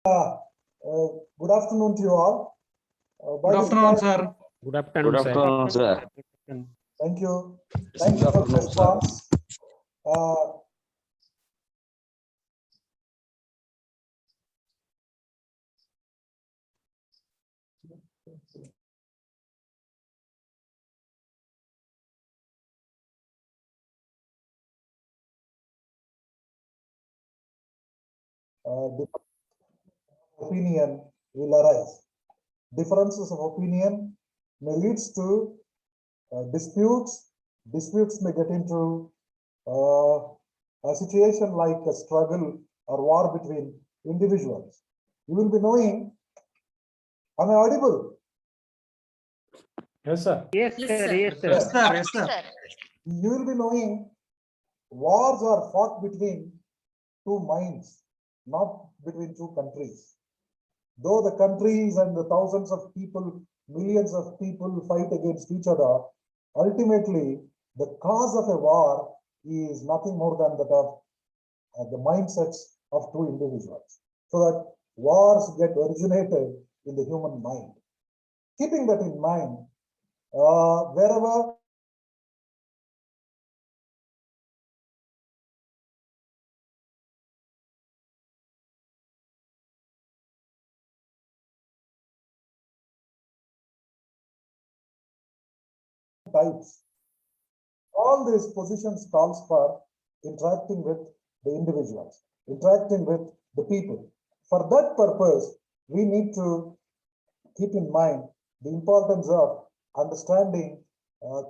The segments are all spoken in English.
Good afternoon to you all. Good afternoon, sir. Good afternoon, sir. Thank you. Good Thank you for the afternoon, sir. response. Opinion will arise. Differences of opinion may lead to disputes. Disputes may get into a situation like a struggle or war between individuals. You will be knowing, am I audible? Yes, sir. Yes, sir. Yes, sir. Yes, sir. Yes, sir. You will be knowing wars are fought between two minds, not between two countries. Though the countries and the thousands of people, millions of people fight against each other, ultimately the cause of a war is nothing more than that of the mindsets of two individuals. So that wars get originated in the human mind. Keeping that in mind, wherever types, all these positions calls for interacting with the individuals, interacting with the people. For that purpose, we need to keep in mind the importance of understanding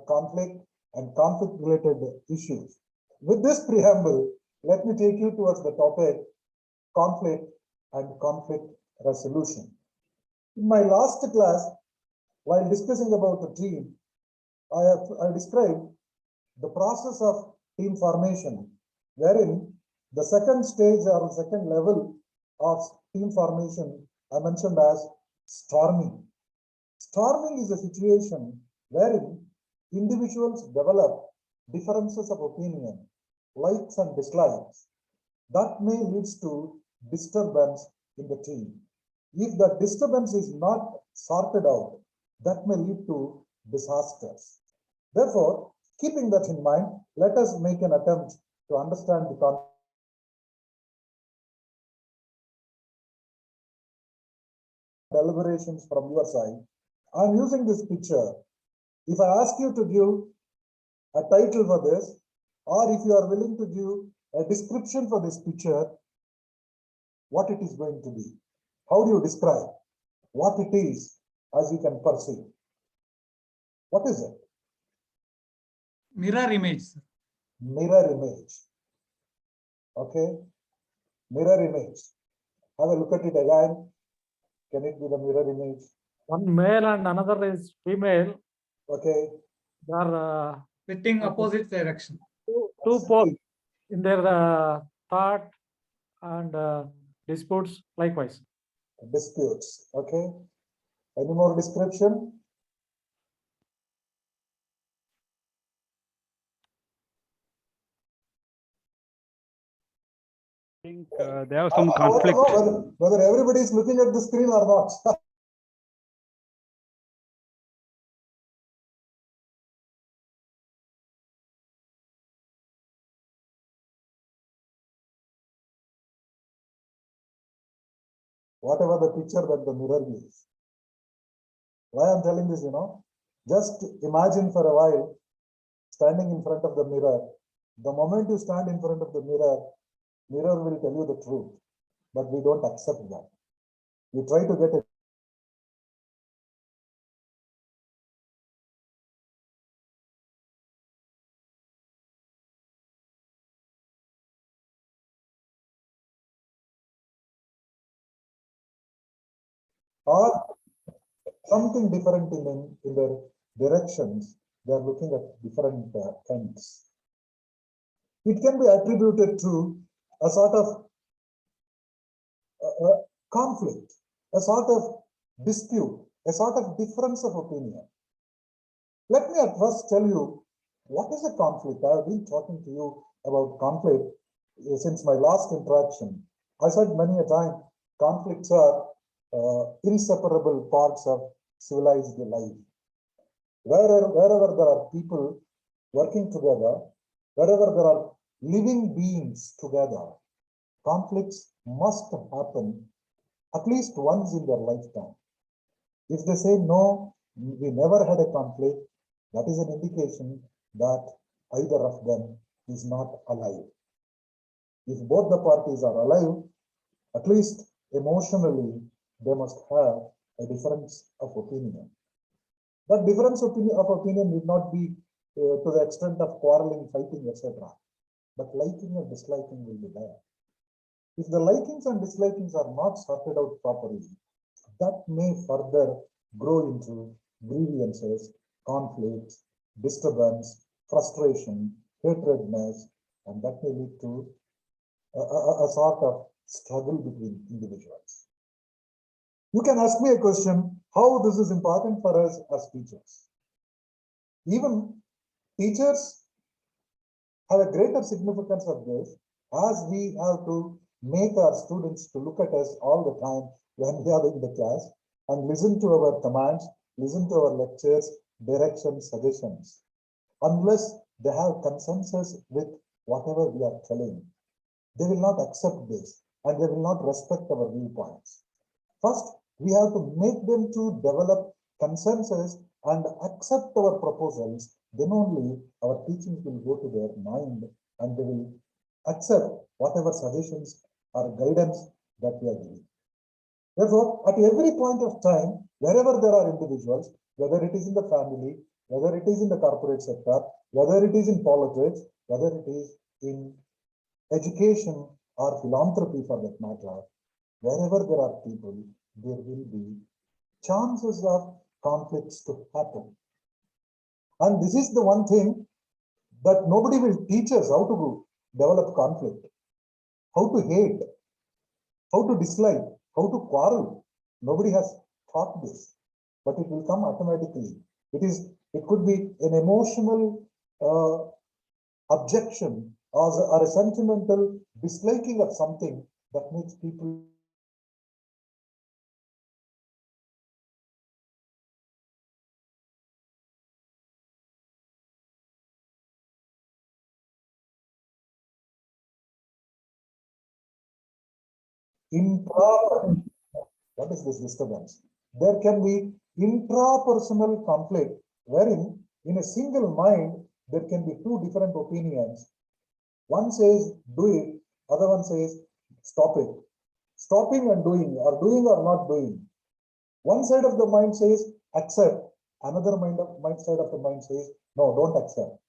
conflict and conflict related issues. With this preamble, let me take you towards the topic conflict and conflict resolution. In my last class, while discussing about the team, I described the process of team formation, wherein the second stage or second level of team formation I mentioned as storming. Storming is a situation wherein individuals develop differences of opinion, likes and dislikes, that may lead to disturbance in the team. If the disturbance is not sorted out, that may lead to disasters. Therefore, keeping that in mind, let us make an attempt to understand the deliberations from your side. I'm using this picture. If I ask you to give a title for this, or if you are willing to give a description for this picture, what it is going to be? How do you describe what it is as you can perceive? What is it? Mirror image. Mirror image. Okay. Mirror image. Have a look at it again. Can it be the mirror image? One male and another is female. Okay. They are Sitting opposite direction. two poles in their thought and disputes likewise. Disputes. Okay. Any more description? I think they have some I want to conflict. know whether everybody is looking at the screen or not. Whatever the picture that the mirror gives. Why I'm telling this, just imagine for a while standing in front of the mirror. The moment you stand in front of the mirror, mirror will tell you the truth, but we don't accept that. We try to get it. Or something different in their directions. They are looking at different ends. It can be attributed to a sort of conflict, a sort of dispute, a sort of difference of opinion. Let me at first tell you what is a conflict. I have been talking to you about conflict since my last interaction. I said many a time, conflicts are inseparable parts of civilized life. Wherever there are people working together, wherever there are living beings together, conflicts must happen at least once in their lifetime. If they say no, we never had a conflict, that is an indication that either of them is not alive. If both the parties are alive, at least emotionally, they must have a difference of opinion. But difference of opinion need not be to the extent of quarreling, fighting, etc. But liking and disliking will be there. If the likings and dislikings are not sorted out properly, that may further grow into grievances, conflicts, disturbance, frustration, hatredness, and that may lead to a sort of struggle between individuals. You can ask me a question, how this is important for us as teachers. Even teachers have a greater significance of this, as we have to make our students to look at us all the time when we are in the class and listen to our commands, listen to our lectures, directions, suggestions. Unless they have consensus with whatever we are telling, they will not accept this and they will not respect our viewpoints. First, we have to make them to develop consensus and accept our proposals. Then only our teachings will go to their mind and they will accept whatever suggestions or guidance that we are giving. Therefore, at every point of time, wherever there are individuals, whether it is in the family, whether it is in the corporate sector, whether it is in politics, whether it is in education or philanthropy for that matter, wherever there are people, there will be chances of conflicts to happen. And this is the one thing that nobody will teach us how to develop conflict, how to hate, how to dislike, how to quarrel. Nobody has taught this, but it will come automatically. It could be an emotional objection or a sentimental disliking of something that makes people what is this disturbance? There can be intrapersonal conflict wherein in a single mind there can be two different opinions. One says do it, other one says stop it. Stopping and doing or not doing. One side of the mind says accept, another side of the mind says no, don't accept.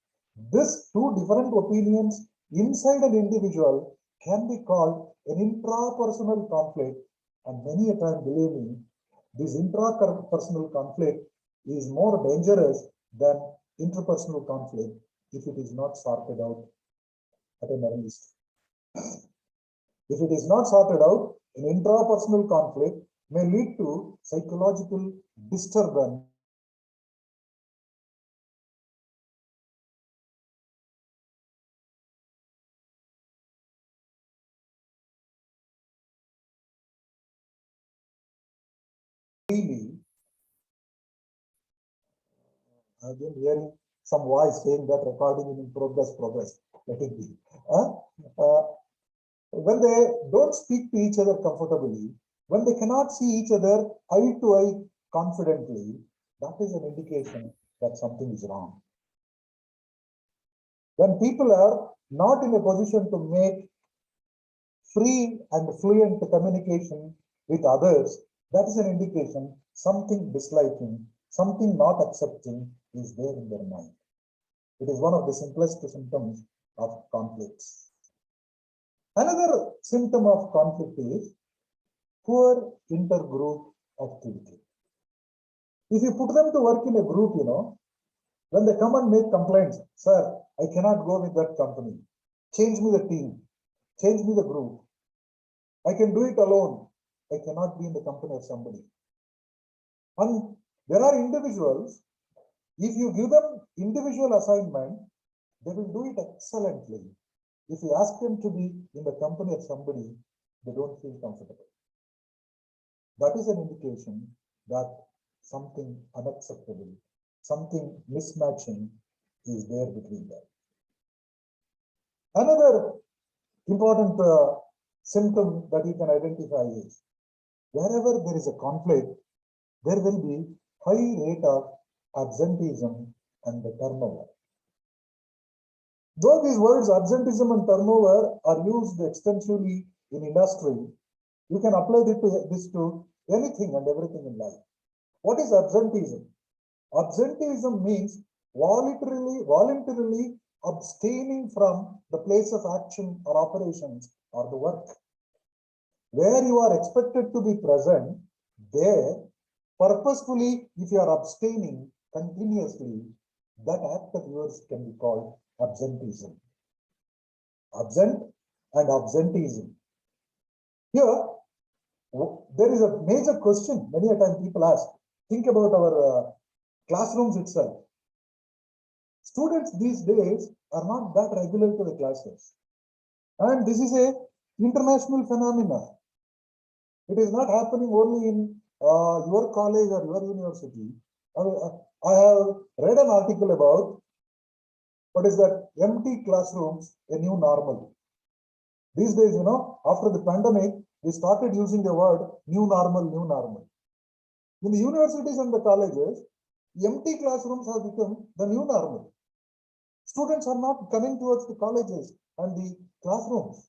This two different opinions inside an individual can be called an intrapersonal conflict, and many a time, believe me, this intrapersonal conflict is more dangerous than interpersonal conflict if it is not sorted out at an early stage. If it is not sorted out, an intrapersonal conflict may lead to psychological disturbance. I've been hearing some voice saying that recording is in progress. Let it be. When they don't speak to each other comfortably, when they cannot see each other eye to eye confidently, that is an indication that something is wrong. When people are not in a position to make free and fluent communication with others, that is an indication something disliking, something not accepting is there in their mind. It is one of the simplest symptoms of conflicts. Another symptom of conflict is poor intergroup activity. If you put them to work in a group, when they come and make complaints, sir, I cannot go with that company. Change me the team. Change me the group. I can do it alone. I cannot be in the company of somebody. And there are individuals, if you give them individual assignment, they will do it excellently. If you ask them to be in the company of somebody, they don't feel comfortable. that is an indication that something unacceptable, something mismatching is there between them. Another important symptom that you can identify is wherever there is a conflict, there will be high rate of absenteeism and the turnover. Though these words absenteeism and turnover are used extensively in industry, you can apply this to anything and everything in life. What is absenteeism? Absenteeism means voluntarily abstaining from the place of action or operations or the work. Where you are expected to be present, there, purposefully, if you are abstaining continuously, that act of yours can be called absenteeism. Absent and absenteeism. Here, there is a major question many a time people ask. Think about our classrooms itself. Students these days are not that regular to the classes. And this is a international phenomenon. It is not happening only in your college or your university. I have read an article about what is that empty classrooms, a new normal. These days, after the pandemic, we started using the word new normal, new normal. In the universities and the colleges, empty classrooms have become the new normal. Students are not coming towards the colleges and the classrooms.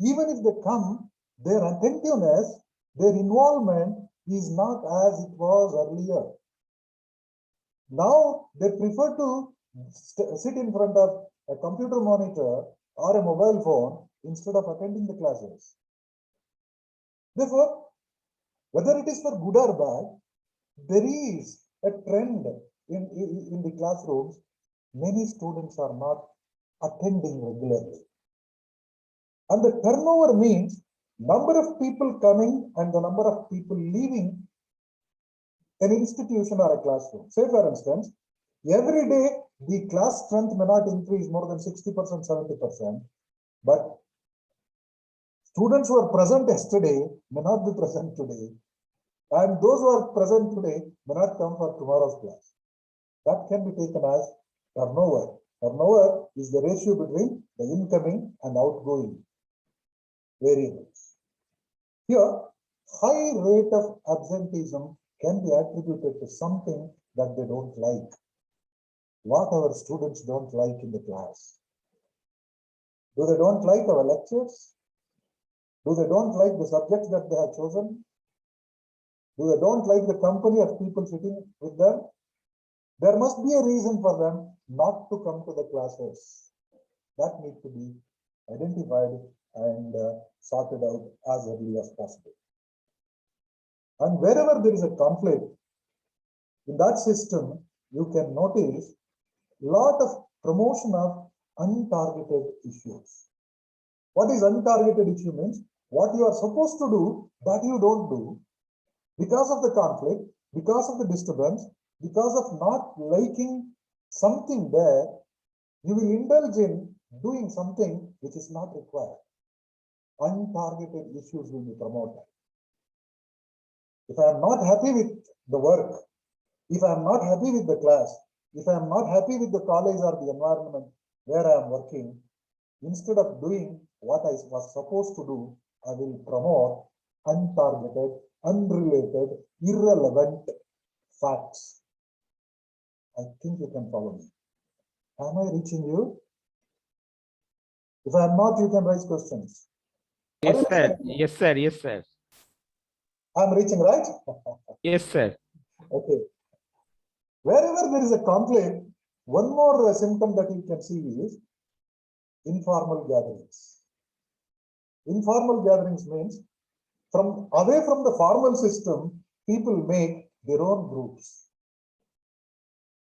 Even if they come, their attentiveness, their involvement is not as it was earlier. Now they prefer to sit in front of a computer monitor or a mobile phone instead of attending the classes. Therefore, whether it is for good or bad, there is a trend in the classrooms. Many students are not attending regularly. And the turnover means number of people coming and the number of people leaving an institution or a classroom. Say for instance, every day the class strength may not increase more than 60%, 70%, but students who are present yesterday may not be present today, and those who are present today may not come for tomorrow's class. That can be taken as turnover. Turnover is the ratio between the incoming and outgoing variables. Here, high rate of absenteeism can be attributed to something that they don't like. What our students don't like in the class. Do they don't like our lectures? Do they don't like the subjects that they have chosen? Do they don't like the company of people sitting with them? There must be a reason for them not to come to the classes. That needs to be identified and sorted out as early as possible. And wherever there is a conflict, in that system, you can notice a lot of promotion of untargeted issues. What is untargeted issue means? What you are supposed to do, that you don't do, because of the conflict, because of the disturbance, because of not liking something there, you will indulge in doing something which is not required. Untargeted issues will be promoted. If I am not happy with the work, if I am not happy with the class, if I am not happy with the college or the environment where I am working, instead of doing what I was supposed to do, I will promote untargeted, unrelated, irrelevant facts. I think you can follow me. Am I reaching you? If I am not, you can raise questions. Yes, sir. Yes, sir. Yes, sir. I am reaching, right? Yes, sir. Okay. Wherever there is a conflict, one more symptom that you can see is informal gatherings. Informal gatherings means away from the formal system, people make their own groups.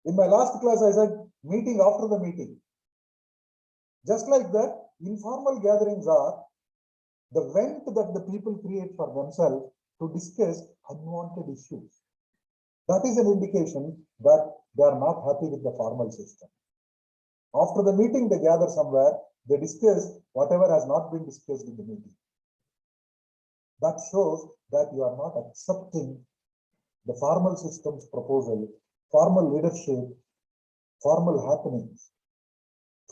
In my last class, I said meeting after the meeting. Just like that, informal gatherings are the vent that the people create for themselves to discuss unwanted issues. That is an indication that they are not happy with the formal system. After the meeting, they gather somewhere, they discuss whatever has not been discussed in the meeting. that shows that you are not accepting the formal system's proposal, formal leadership, formal happenings.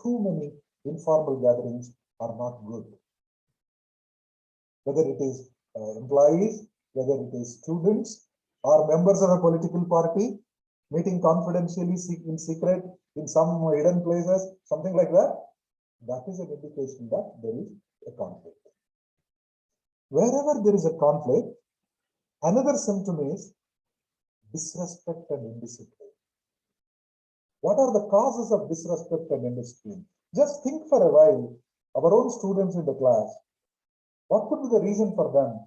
Too many informal gatherings are not good. Whether it is employees, whether it is students or members of a political party, meeting confidentially in secret in some hidden places, something like that, that is an indication that there is a conflict. Wherever there is a conflict, another symptom is disrespect and indiscipline. What are the causes of disrespect and indiscipline? Just think for a while, our own students in the class, what could be the reason for them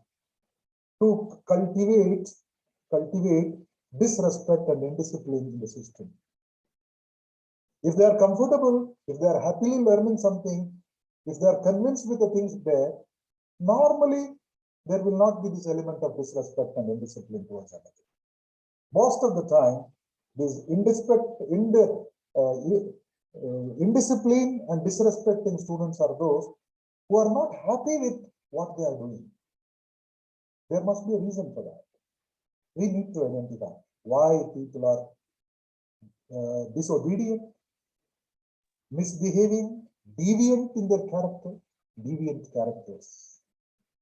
to cultivate disrespect and indiscipline in the system? If they are comfortable, if they are happily learning something, if they are convinced with the things there, normally there will not be this element of disrespect and indiscipline towards another. Most of the time, this indiscipline and disrespecting students are those who are not happy with what they are doing. There must be a reason for that. We need to identify why people are disobedient, misbehaving, deviant in their character, deviant characters.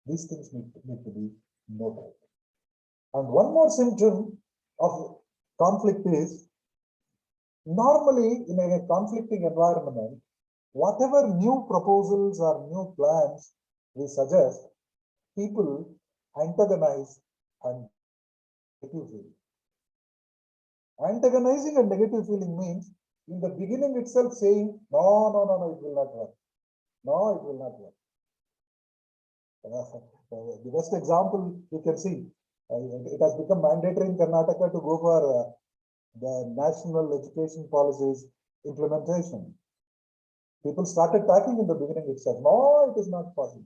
These things need to be noted. And one more symptom of conflict is, normally in a conflicting environment, whatever new proposals or new plans we suggest, people antagonize and negative feeling. Antagonizing and negative feeling means in the beginning itself saying, no, it will not work. No, it will not work. The best example you can see, it has become mandatory in Karnataka to go for the national education policies implementation. People started talking in the beginning itself, no, it is not possible.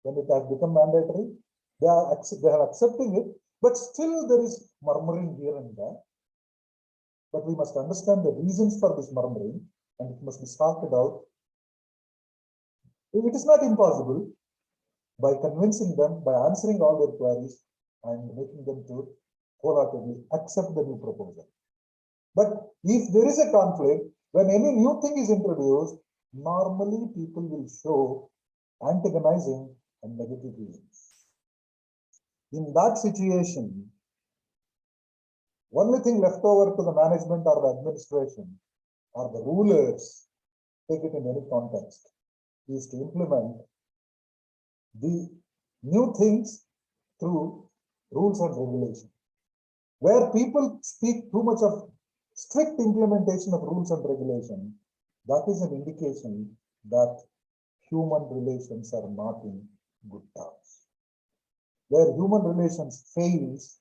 When it has become mandatory, they are accepting it, but still there is murmuring here and there. But we must understand the reasons for this murmuring, and it must be sorted out. It is not impossible by convincing them, by answering all their queries and making them to wholeheartedly accept the new proposal. But if there is a conflict, when any new thing is introduced, normally people will show antagonizing and negative feelings. In that situation, only thing left over to the management or the administration or the rulers, take it in any context, is to implement the new things through rules and regulations. Where people speak too much of strict implementation of rules and regulation, that is an indication that human relations are not in good terms. Where human relations fails,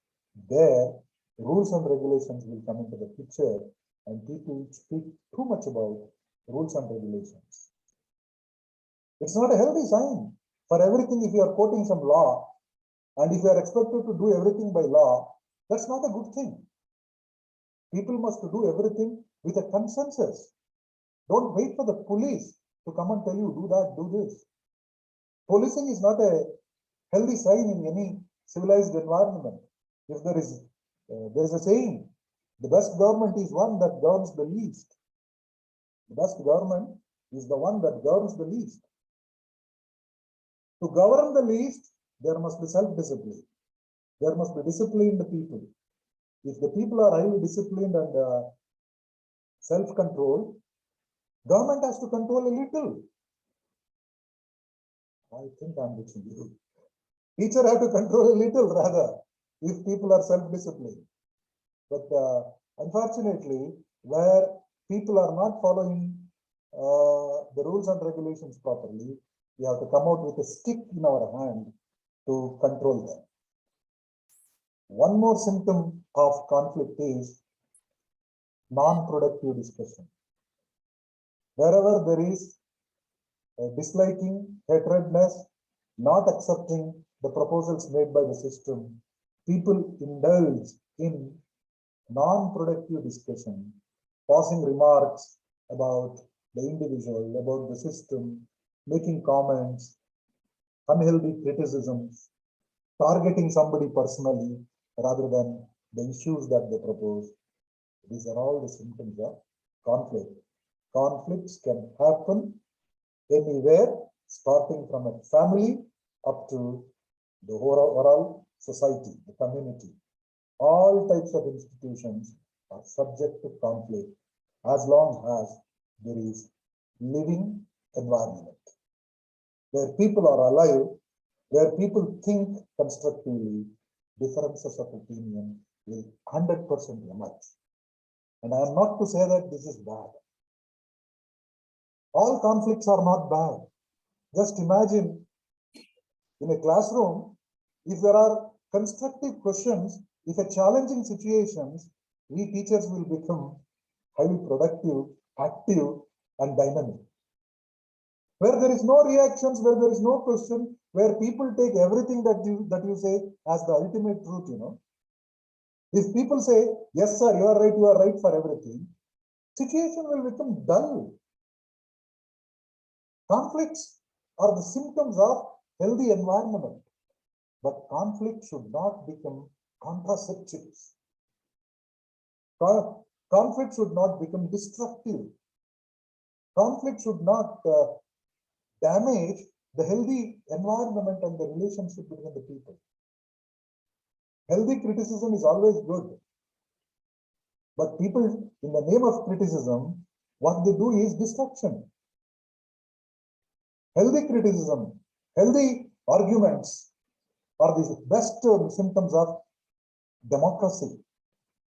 there rules and regulations will come into the picture, and people speak too much about rules and regulations. It's not a healthy sign. For everything, if you are quoting some law, and if you are expected to do everything by law, that's not a good thing. People must do everything with a consensus. Don't wait for the police to come and tell you, do that, do this. Policing is not a healthy sign in any civilized environment. If there is a saying, the best government is one that governs the least. The best government is the one that governs the least. To govern the least, there must be self-discipline. There must be disciplined people. If the people are highly disciplined and self-controlled, government has to control a little. I think I'm reaching you. Teacher have to control a little rather, if people are self-disciplined. But unfortunately, where people are not following the rules and regulations properly, we have to come out with a stick in our hand to control them. One more symptom of conflict is non-productive discussion. Wherever there is disliking, hatredness, not accepting the proposals made by the system, people indulge in non-productive discussion, passing remarks about the individual, about the system, making comments, unhealthy criticisms, targeting somebody personally rather than the issues that they propose. These are all the symptoms of conflict. Conflicts can happen anywhere, starting from a family up to the overall society, the community. All types of institutions are subject to conflict as long as there is living environment where people are alive, where people think constructively. Differences of opinion will 100% emerge. And I am not to say that this is bad. All conflicts are not bad. Just imagine in a classroom, if there are constructive questions, if a challenging situations, we teachers will become highly productive, active, and dynamic. Where there is no reactions, where there is no question, where people take everything that you say as the ultimate truth, If people say, yes, sir, you are right for everything, situation will become dull. Conflicts are the symptoms of healthy environment, but conflict should not become contraceptives. Conflict should not become destructive. Conflict should not damage the healthy environment and the relationship between the people. Healthy criticism is always good. But people, in the name of criticism, what they do is destruction. Healthy criticism, healthy arguments are the best symptoms of democracy.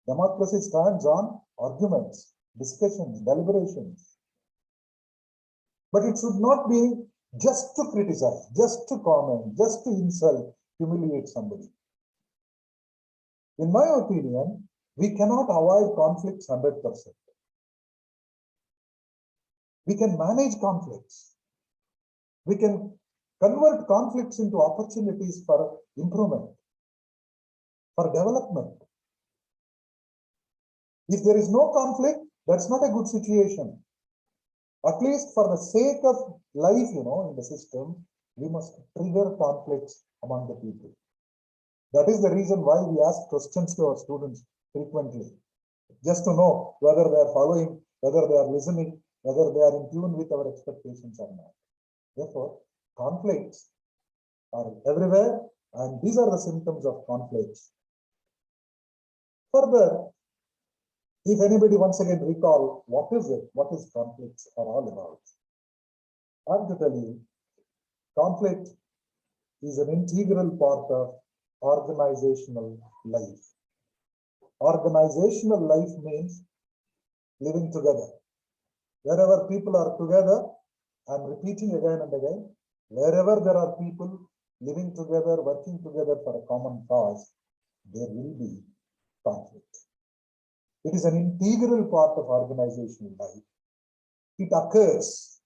Democracy stands on arguments, discussions, deliberations. But it should not be just to criticize, just to comment, just to insult, humiliate somebody. In my opinion, we cannot avoid conflicts 100%. We can manage conflicts. We can convert conflicts into opportunities for improvement, for development. If there is no conflict, that's not a good situation. At least for the sake of life, in the system, we must trigger conflicts among the people. That is the reason why we ask questions to our students frequently, just to know whether they are following, whether they are listening, whether they are in tune with our expectations or not. Therefore, conflicts are everywhere, and these are the symptoms of conflicts. Further, if anybody once again recall, what is it? What is conflicts are all about? I have to tell you, conflict is an integral part of organizational life. Organizational life means living together. Wherever people are together, I'm repeating again and again, wherever there are people living together, working together for a common cause, there will be conflict. It is an integral part of organizational life. It occurs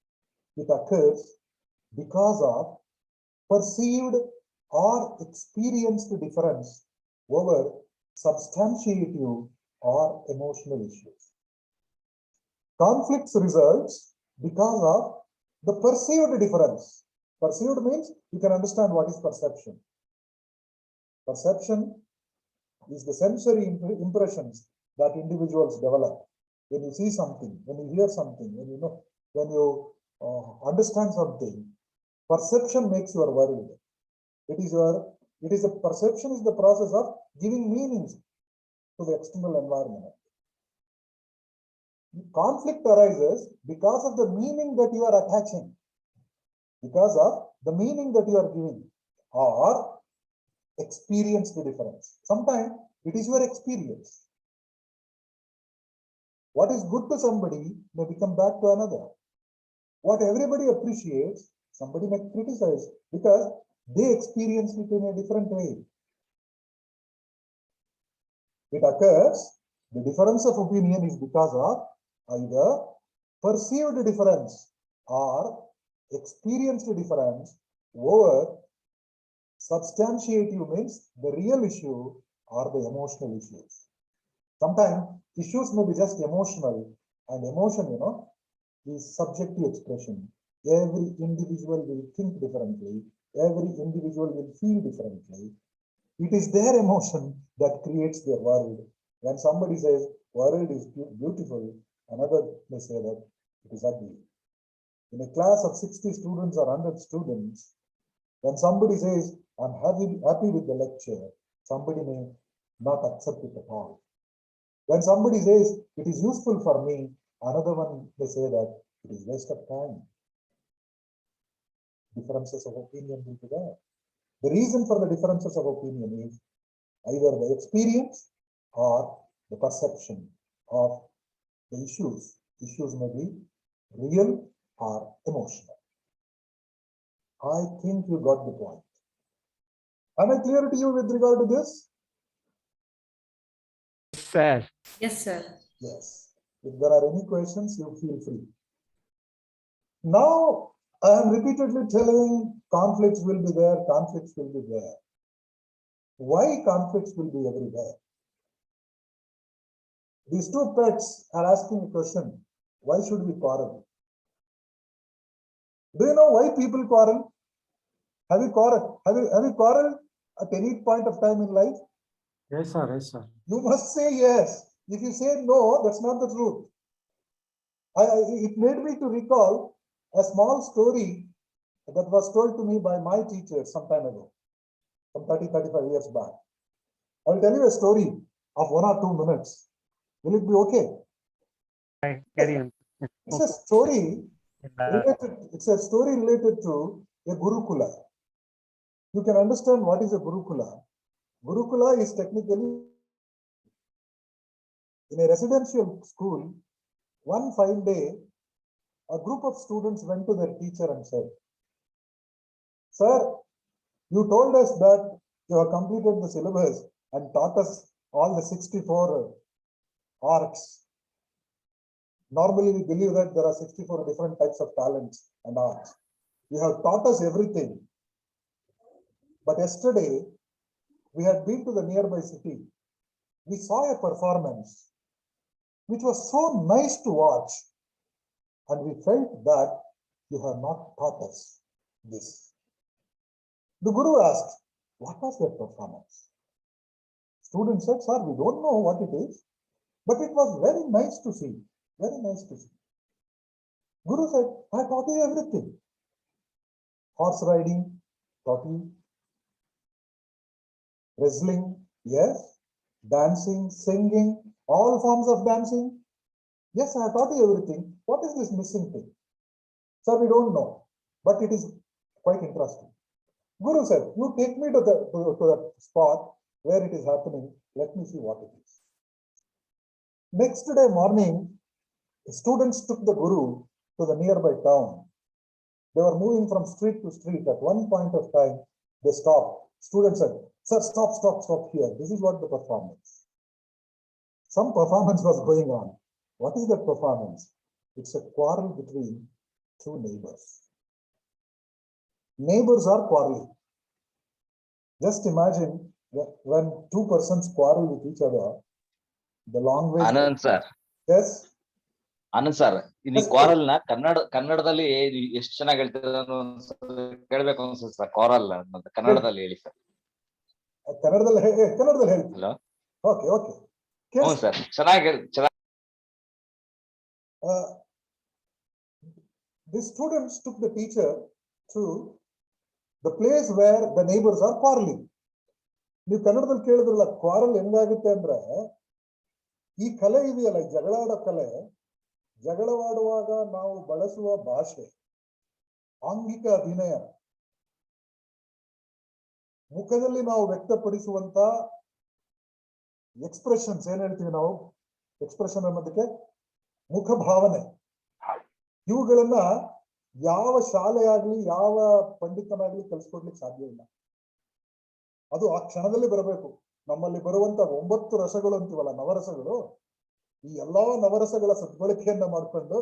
because of perceived or experienced difference over substantiative or emotional issues. Conflicts results because of the perceived difference. Perceived means you can understand what is perception. Perception is the sensory impressions that individuals develop. When you see something, when you hear something, when you understand something, perception makes you worried. Perception is the process of giving meanings to the external environment. Conflict arises because of the meaning that you are attaching, because of the meaning that you are giving, or experienced difference. Sometimes it is your experience. What is good to somebody may become bad to another. What everybody appreciates, somebody may criticize because they experience it in a different way. It occurs, the difference of opinion is because of either perceived difference or experienced difference over substantiative means the real issue or the emotional issues. Sometimes issues may be just emotional, and emotion, is subjective expression. Every individual will think differently, every individual will feel differently. It is their emotion that creates their world. When somebody says world is beautiful, another may say that it is ugly. In a class of 60 students or 100 students, when somebody says, I'm happy with the lecture, somebody may not accept it at all. When somebody says, it is useful for me, another one may say that it is waste of time. Differences of opinion will be there. The reason for the differences of opinion is either the experience or the perception of the issues. Issues may be real or emotional. I think you got the point. Am I clear to you with regard to this? Yes, sir. Yes, sir. Yes. If there are any questions, you feel free. Now, I am repeatedly telling conflicts will be there, conflicts will be there. Why conflicts will be everywhere? These two pets are asking a question. Why should we quarrel? Do you know why people quarrel? Have you quarreled? Have you quarreled at any point of time in life? Yes, sir. Yes, sir. You must say yes. If you say no, that's not the truth. It made me to recall a small story that was told to me by my teacher some time ago, some 30-35 years back. I will tell you a story of 1 or 2 minutes. Will it be okay? Carry on. It's a story related to a Gurukula. You can understand what is a Gurukula. Gurukula is technically in a residential school. One fine day, a group of students went to their teacher and said, "Sir, you told us that you have completed the syllabus and taught us all the 64 arts. Normally, we believe that there are 64 different types of talents and arts. You have taught us everything. But yesterday, we had been to the nearby city. We saw a performance which was so nice to watch. And we felt that you have not taught us this." The Guru asked, "What was that performance?" Student said, "Sir, we don't know what it is, but it was very nice to see. Very nice to see." Guru said, "I taught you everything. Horse riding, taught you. Wrestling, yes. Dancing, singing, all forms of dancing. Yes, I taught you everything. What is this missing thing?" "Sir, we don't know, but it is quite interesting." Guru said, "You take me to the spot where it is happening. Let me see what it is." Next day morning, the students took the Guru to the nearby town. They were moving from street to street. At one point of time, they stopped. Students said, "Sir, stop here. This is what the performance." Some performance was going on. What is that performance? It's a quarrel between two neighbors. Neighbors are quarreling. Just imagine when two persons quarrel with each other, the language. Anand sir. Yes. Anand sir, ini quarrel na ಕನ್ನಡದಲ್ಲಿ ಎಷ್ಟು ಚೆನ್ನಾಗಿ ಹೇಳ್ತೀರಾ ಕೇಳಬೇಕು ಅನ್ಸುತ್ತೆ sir. quarrel ಕನ್ನಡದಲ್ಲಿ ಹೇಳಿ sir. ಕನ್ನಡದಲ್ಲಿ ಹೇಳಿ. ಹಲೋ. ಓಕೆ. ಹ್ಞೂ ಸರ್, ಚೆನ್ನಾಗಿ. The students took the teacher to the place where the neighbors are quarreling. ನೀವು ಕನ್ನಡದಲ್ಲಿ ಕೇಳಿದ್ರಲ್ಲ, ಕ್ವಾರಲ್ ಹೆಂಗಾಗುತ್ತೆ ಅಂದ್ರೆ, ಈ ಕಲೆ ಇದೆಯಲ್ಲ, ಜಗಳಾಡೋ ಕಲೆ, ಜಗಳವಾಡುವಾಗ ನಾವು ಬಳಸುವ ಭಾಷೆ, ಆಂಗಿಕ ಅಭಿನಯ, ಮುಖದಲ್ಲಿ ನಾವು ವ್ಯಕ್ತಪಡಿಸುವಂತ ಎಕ್ಸ್ಪ್ರೆಷನ್ಸ್, ಏನ್ ಹೇಳ್ತೀವಿ ನಾವು ಎಕ್ಸ್ಪ್ರೆಷನ್ ಅನ್ನೋದಕ್ಕೆ, ಮುಖ ಭಾವನೆ, ಇವುಗಳನ್ನ ಯಾವ ಶಾಲೆಯಾಗ್ಲಿ ಯಾವ ಪಂಡಿತನಾಗ್ಲಿ ಕಲಿಸ್ಕೊಡ್ಲಿಕ್ಕೆ ಸಾಧ್ಯ ಇಲ್ಲ. ಅದು ಆ ಕ್ಷಣದಲ್ಲಿ ಬರಬೇಕು. ನಮ್ಮಲ್ಲಿ ಬರುವಂತ 9 ರಸಗಳು ಅಂತೀವಲ್ಲ, ನವರಸಗಳು, ಈ ಎಲ್ಲಾ ನವರಸಗಳ ಸದ್ಬಳಕೆಯನ್ನ ಮಾಡಿಕೊಂಡು,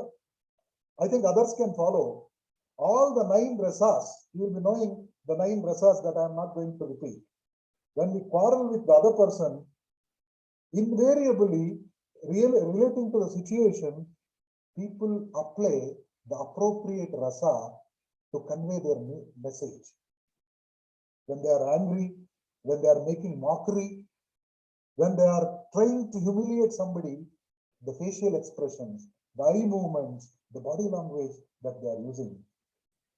I think others can follow all the 9 rasas. You will be knowing the 9 rasas that I am not going to repeat. When we quarrel with the other person, invariably relating to the situation, people apply the appropriate rasa to convey their message. when they are angry, when they are making mockery, when they are trying to humiliate somebody, the facial expressions, the eye movements, the body language that they are using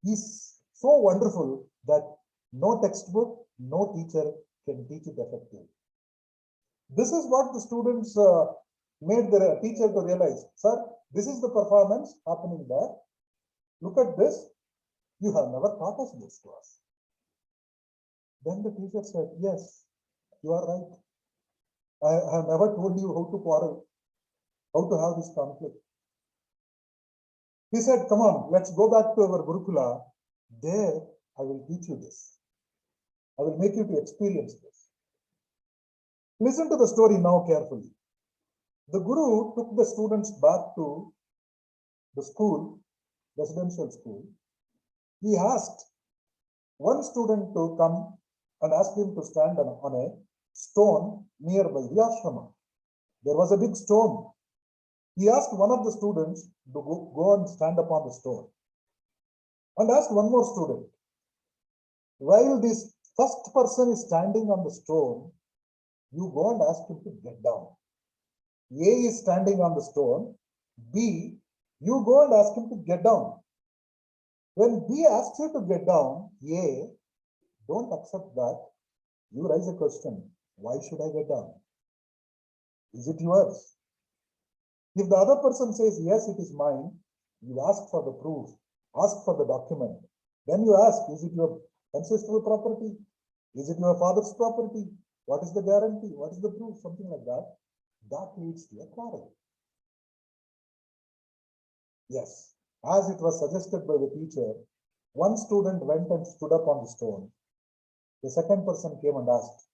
is so wonderful that no textbook, no teacher can teach it effectively. This is what the students made the teacher to realize, sir, this is the performance happening there. Look at this. You have never taught us this to us. Then the teacher said, yes, you are right. I have never told you how to quarrel, how to have this conflict. He said, come on, let's go back to our Gurukula. There, I will teach you this. I will make you to experience this. Listen to the story now carefully. The Guru took the students back to the school, residential school. He asked one student to come and asked him to stand on a stone nearby the ashrama. There was a big stone. He asked one of the students to go and stand upon the stone and asked one more student. While this first person is standing on the stone, you go and ask him to get down. A is standing on the stone. B, you go and ask him to get down. When B asks you to get down, A, don't accept that. You raise a question. Why should I get down? Is it yours? If the other person says, yes, it is mine, you ask for the proof, ask for the document. Then you ask, is it your ancestral property? Is it your father's property? What is the guarantee? What is the proof? Something like that. That leads to a quarrel. Yes, as it was suggested by the teacher, one student went and stood up on the stone. The second person came and asked,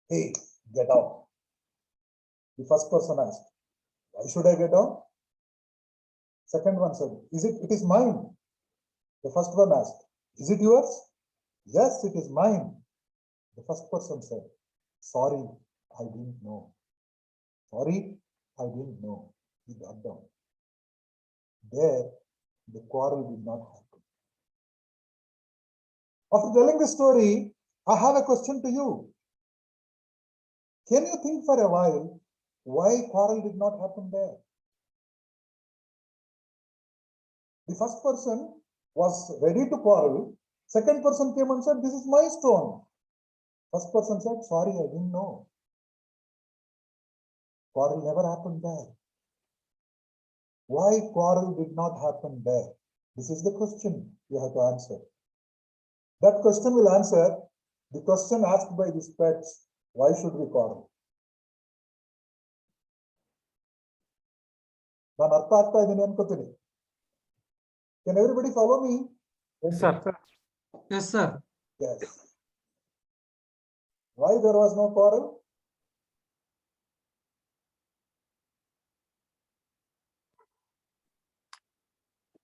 hey, get down. The first person asked, why should I get down? Second one said, it is mine. The first one asked, is it yours? Yes, it is mine. The first person said, sorry, I didn't know. Sorry, I didn't know. He got down. There, the quarrel did not happen. After telling this story, I have a question to you. Can you think for a while why quarrel did not happen there? The first person was ready to quarrel. Second person came and said, this is my stone. First person said, sorry, I didn't know. Quarrel never happened there. Why quarrel did not happen there? This is the question you have to answer. That question will answer the question asked by these pets, why should we quarrel? Can everybody follow me? Yes, sir. Yes, sir. Yes. Why there was no quarrel?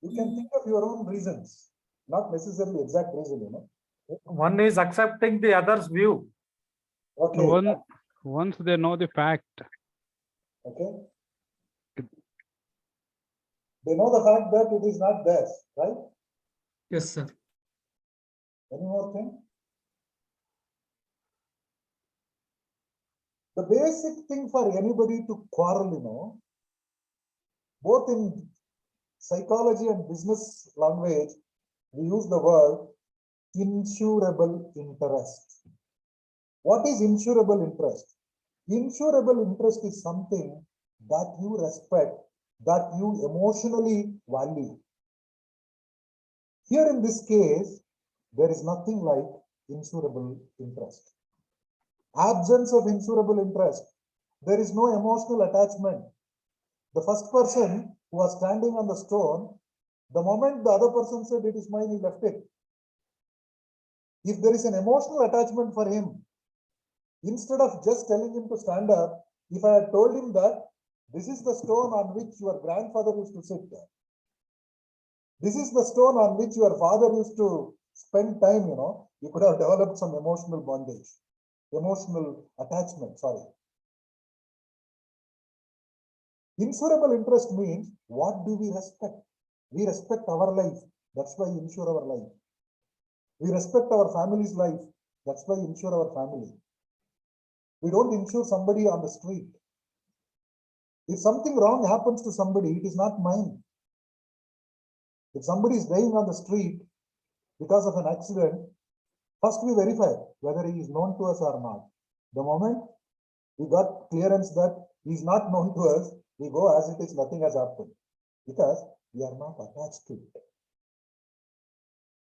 You can think of your own reasons, not necessarily exact reason, you know. One is accepting the other's view. Okay. Once they know the fact, Okay. They know the fact that it is not theirs, right? Yes, sir. Any more thing? The basic thing for anybody to quarrel, you know, both in psychology and business language, we use the word insurable interest. What is insurable interest? Insurable interest is something that you respect, that you emotionally value. Here in this case, there is nothing like insurable interest. Absence of insurable interest. There is no emotional attachment. The first person who was standing on the stone, the moment the other person said it is mine, he left it. If there is an emotional attachment for him, instead of just telling him to stand up, if I had told him that this is the stone on which your grandfather used to sit there, this is the stone on which your father used to spend time, you know, you could have developed some emotional bondage, emotional attachment, sorry. Insurable interest means, what do we respect? We respect our life. That's why we insure our life. We respect our family's life. That's why we insure our family. We don't insure somebody on the street. If something wrong happens to somebody, it is not mine. If somebody is dying on the street because of an accident, first we verify whether he is known to us or not. The moment we got clearance that he is not known to us, we go as it is, nothing has happened. Because we are not attached to it.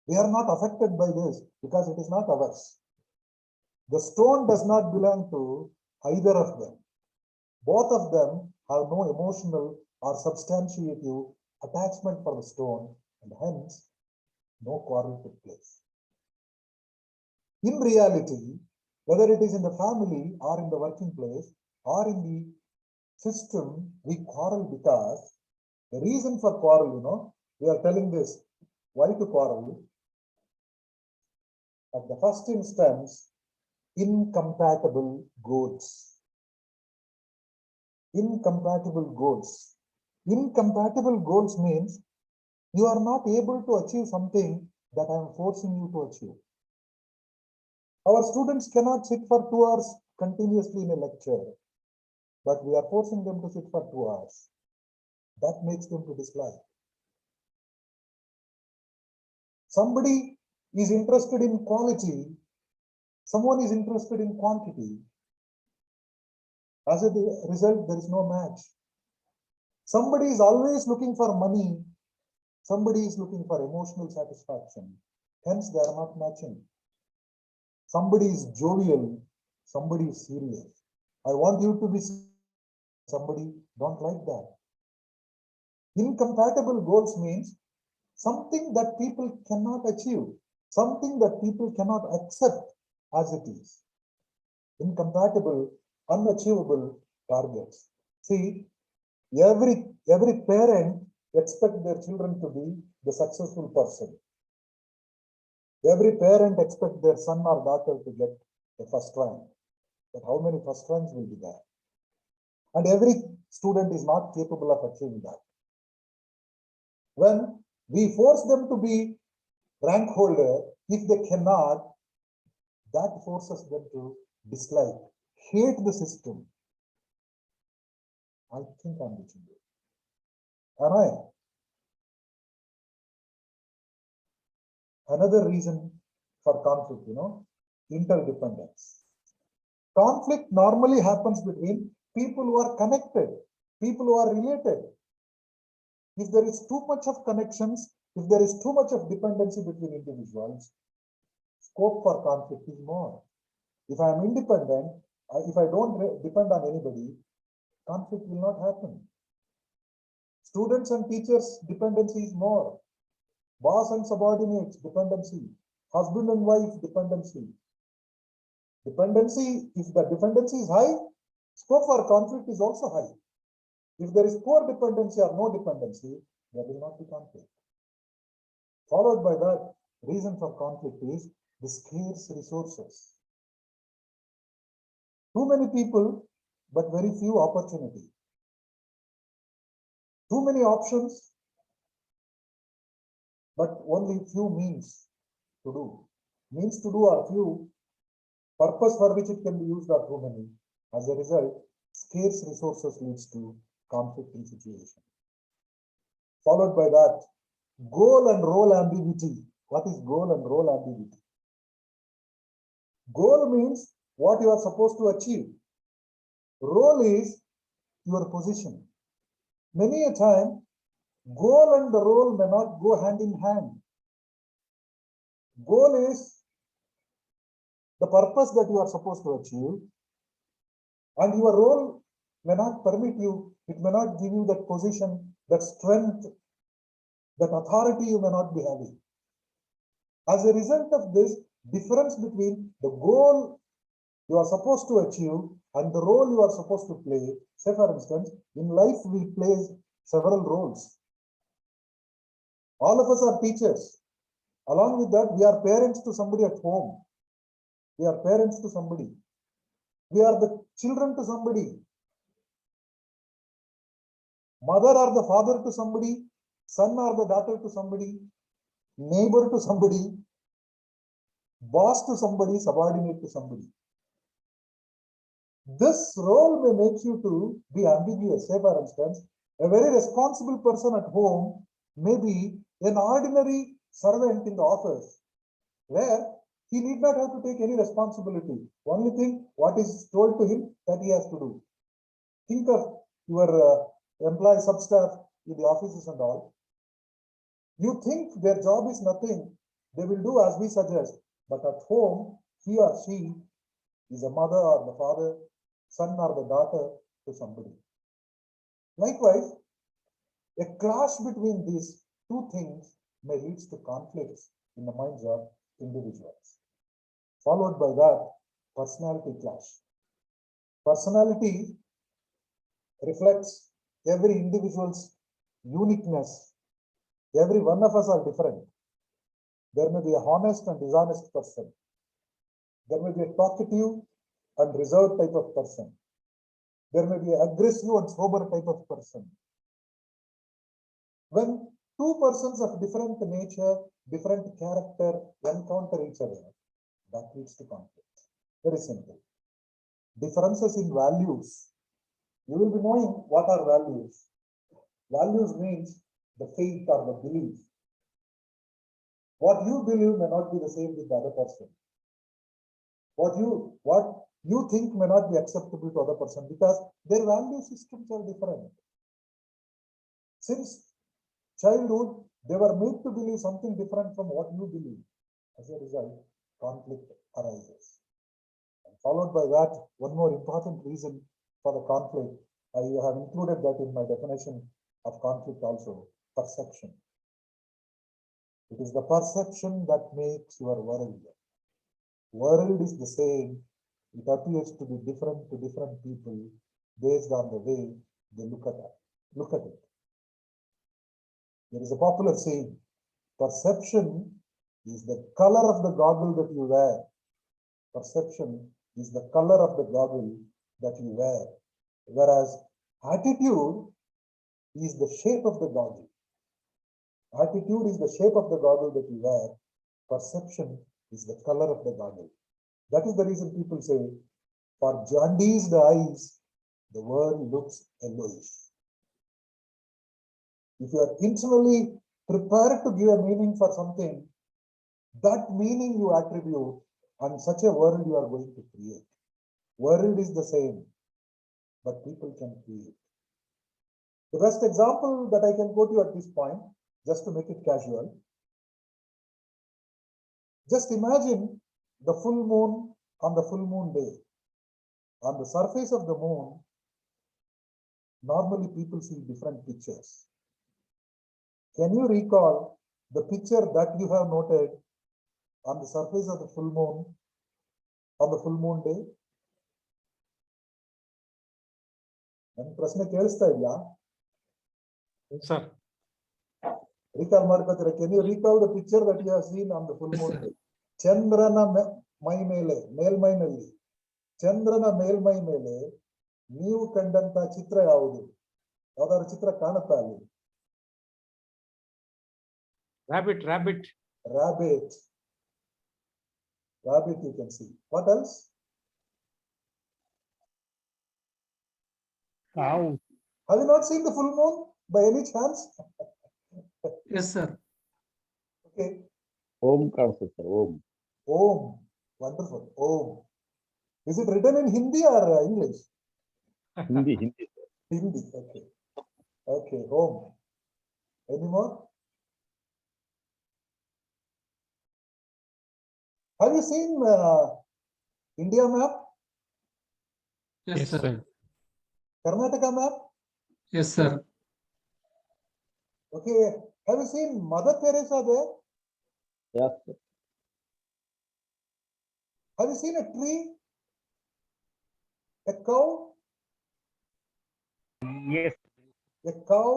We are not affected by this because it is not ours. The stone does not belong to either of them. Both of them have no emotional or substantiative attachment for the stone, and hence no quarrel took place. In reality, whether it is in the family or in the working place or in the system, we quarrel because the reason for quarrel, we are telling this, why to quarrel? At the first instance, incompatible goals. Incompatible goals. Incompatible goals means you are not able to achieve something that I am forcing you to achieve. Our students cannot sit for 2 hours continuously in a lecture, but we are forcing them to sit for 2 hours. That makes them to dislike. Somebody is interested in quality, someone is interested in quantity. As a result, there is no match. Somebody is always looking for money, somebody is looking for emotional satisfaction. Hence, they are not matching. Somebody is jovial, somebody is serious. I want you to be somebody don't like that. Incompatible goals means something that people cannot achieve, something that people cannot accept as it is. Incompatible, unachievable targets. See, every parent expects their children to be the successful person. Every parent expects their son or daughter to get the first rank. But how many first ranks will be there? And every student is not capable of achieving that. When we force them to be rank holder, if they cannot, that forces them to dislike, hate the system. I think I'm reaching you. Am I? Another reason for conflict, interdependence. Conflict normally happens between people who are connected, people who are related. If there is too much of connections, if there is too much of dependency between individuals, scope for conflict is more. If I am independent, if I don't depend on anybody, conflict will not happen. Students and teachers, dependency is more. Boss and subordinates, dependency. Husband and wife, dependency. Dependency, if the dependency is high, scope for conflict is also high. If there is poor dependency or no dependency, there will not be conflict. Followed by that, reason for conflict is the scarce resources. Too many people, but very few opportunity. Too many options, but only few means to do. Means to do are few, purpose for which it can be used are too many. As a result, scarce resources leads to conflicting situation. Followed by that, goal and role ambiguity. What is goal and role ambiguity? Goal means what you are supposed to achieve. Role is your position. Many a time, goal and the role may not go hand in hand. Goal is the purpose that you are supposed to achieve, and your role may not permit you, it may not give you that position, that strength, that authority you may not be having. As a result of this, difference between the goal you are supposed to achieve and the role you are supposed to play. Say for instance, in life we play several roles. All of us are teachers. Along with that, we are parents to somebody at home. We are parents to somebody. We are the children to somebody. Mother or the father to somebody, son or the daughter to somebody, neighbor to somebody, boss to somebody, subordinate to somebody. This role may make you to be ambiguous. Say, for instance, a very responsible person at home may be an ordinary servant in the office, where he need not have to take any responsibility. Only thing, what is told to him, that he has to do. Think of your employee substaff in the offices and all. You think their job is nothing, they will do as we suggest, but at home, he or she is a mother or the father, son or the daughter to somebody. Likewise, a clash between these two things may lead to conflicts in the minds of individuals. Followed by that, personality clash. Personality reflects every individual's uniqueness. Every one of us are different. There may be a honest and dishonest person. There may be a talkative and reserved type of person. There may be an aggressive and sober type of person. When two persons of different nature, different character encounter each other, that leads to conflict. Very simple. Differences in values. You will be knowing what are values. Values means the faith or the belief. What you believe may not be the same with the other person. What you think may not be acceptable to other person because their value systems are different. Since childhood, they were made to believe something different from what you believe. As a result, conflict arises. And followed by that, one more important reason for the conflict, I have included that in my definition of conflict also, perception. It is the perception that makes your world. World is the same. It appears to be different to different people based on the way they look at it. There is a popular saying, perception is the color of the goggle that you wear. Perception is the color of the goggle that you wear. Whereas attitude is the shape of the goggle. Attitude is the shape of the goggle that you wear. Perception is the color of the goggle. That is the reason people say, for jaundiced eyes, the world looks yellowish. If you are internally prepared to give a meaning for something, that meaning you attribute, and such a world you are going to create. World is the same, but people can create. The best example that I can quote you at this point, just to make it casual. Just imagine the full moon on the full moon day. On the surface of the moon, normally people see different pictures. Can you recall the picture that you have noted on the surface of the full moon on the full moon day? ನನ್ನ ಪ್ರಶ್ನೆ ಕೇಳಿಸ್ತಾ ಇದೆಯಾ? Yes, sir. Recall ಮಾಡ್ಕೋತೀರಾ? Can you recall the picture that you have seen on the full moon day? ಚಂದ್ರನ ಮೈ ಮೇಲೆ ಮೇಲ್ಮೈನಲ್ಲಿ ಚಂದ್ರನ ಮೇಲ್ಮೈ ಮೇಲೆ ನೀವು ಕಂಡಂತ ಚಿತ್ರ ಯಾವುದು? ಯಾವ್ದಾದ್ರು ಚಿತ್ರ ಕಾಣುತ್ತಾ ಅಲ್ಲಿ? Rabbit. Rabbit you can see. What else? Cow. Have you not seen the full moon by any chance? Yes, sir. Okay. Om ಕಾಣಿಸುತ್ತೆ sir. Om. Wonderful. Om. Is it written in Hindi or English? Hindi. Hindi. Okay. Okay. Om. Any more? Have you seen India map? Yes, Yes, sir. sir. Karnataka map? Yes, sir. Okay. Have you seen Mother Teresa there? Yes, sir. Have you seen a tree? A cow? Yes. A cow?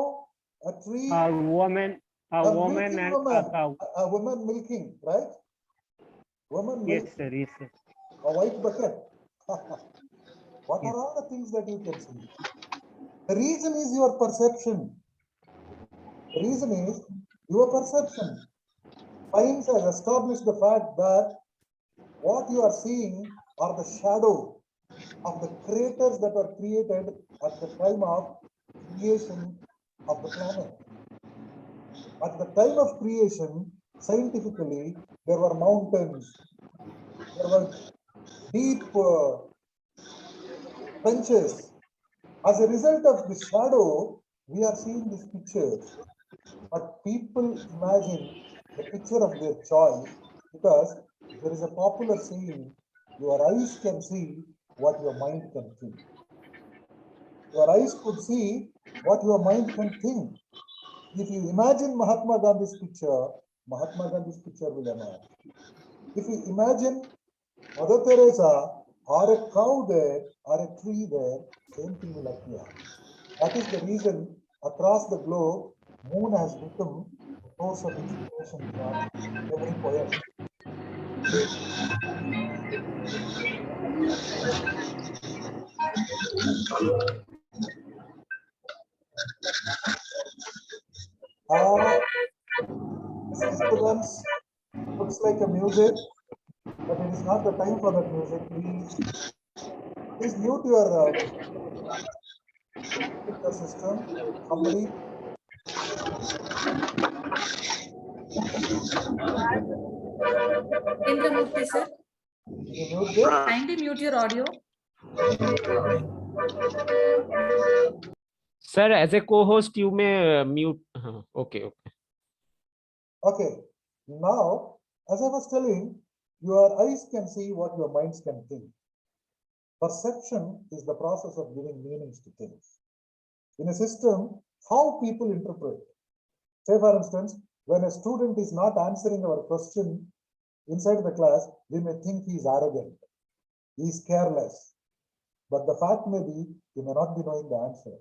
A tree? A woman milking and woman. a cow. A woman milking, right? Woman Yes, milking. sir. Yes, sir. A white bucket. What are all the things that you can see? The reason is your perception. The reason is your perception. Science has established the fact that What you are seeing are the shadow of the craters that were created at the time of creation of the planet. At the time of creation, scientifically, there were mountains, there were deep trenches. As a result of the shadow, we are seeing these pictures. But people imagine the picture of their choice because there is a popular saying, your eyes can see what your mind can think. Your eyes could see what your mind can think. If you imagine Mahatma Gandhi's picture, Mahatma Gandhi's picture will emerge. If you imagine Mother Teresa or a cow there or a tree there, same thing will appear. That is the reason across the globe, moon has become the source of inspiration for every poet. This disturbance looks like a music, but it is not the time for that music. Please mute your system. Somebody. Indramurthy, sir. You mute this. Kindly mute your audio. Sir, as a co-host, you may mute. Okay, okay. Okay. Now, as I was telling, your eyes can see what your minds can think. Perception is the process of giving meanings to things. In a system, how people interpret. Say, for instance, when a student is not answering our question inside the class, we may think he is arrogant, he is careless. But the fact may be, he may not be knowing the answer.